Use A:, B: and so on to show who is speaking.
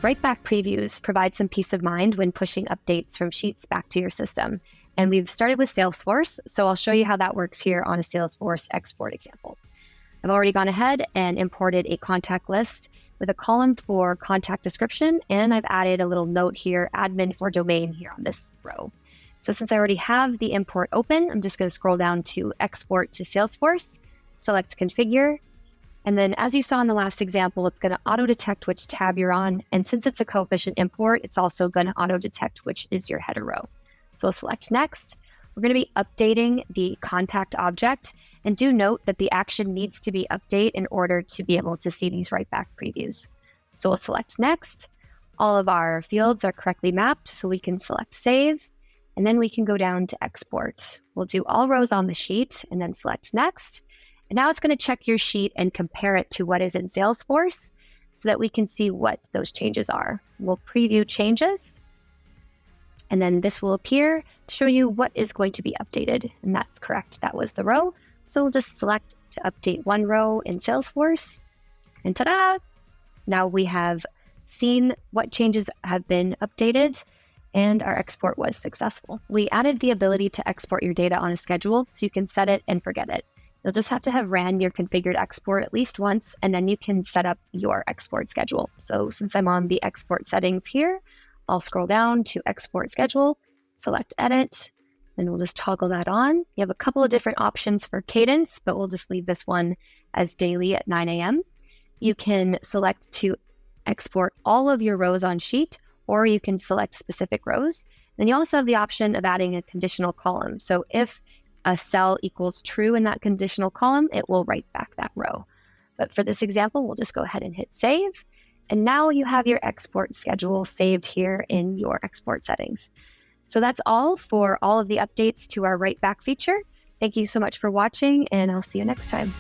A: Writeback previews provide some peace of mind when pushing updates from Sheets back to your system. And we've started with Salesforce, so I'll show you how that works here on a Salesforce export example. I've already gone ahead and imported a contact list with a column for contact description, and I've added a little note here, admin for domain here on this row. So since I already have the import open, I'm just going to scroll down to export to Salesforce, select configure, and then as you saw in the last example, it's going to auto-detect which tab you're on, and since it's a coefficient import, it's also going to auto-detect which is your header row. So we'll select next. We're going to be updating the contact object, and do note that the action needs to be update in order to be able to see these Writeback previews. So we'll select next. All of our fields are correctly mapped, so we can select save, and then we can go down to export. We'll do all rows on the sheet and then select next. And now it's going to check your sheet and compare it to what is in Salesforce so that we can see what those changes are. We'll preview changes, and then this will appear to show you what is going to be updated. And that's correct. That was the row. So we'll just select to update one row in Salesforce, and ta-da! Now we have seen what changes have been updated, and our export was successful. We added the ability to export your data on a schedule, so you can set it and forget it. You'll just have to have ran your configured export at least once, and then you can set up your export schedule. So since I'm on the export settings here, I'll scroll down to export schedule, select edit, and we'll just toggle that on. You have a couple of different options for cadence, but we'll just leave this one as daily at 9 a.m. You can select to export all of your rows on sheet, or you can select specific rows. Then you also have the option of adding a conditional column. So if a cell equals true in that conditional column, it will write back that row. But for this example, we'll just go ahead and hit save. And now you have your export schedule saved here in your export settings. So that's all for all of the updates to our Writeback feature. Thank you so much for watching, and I'll see you next time.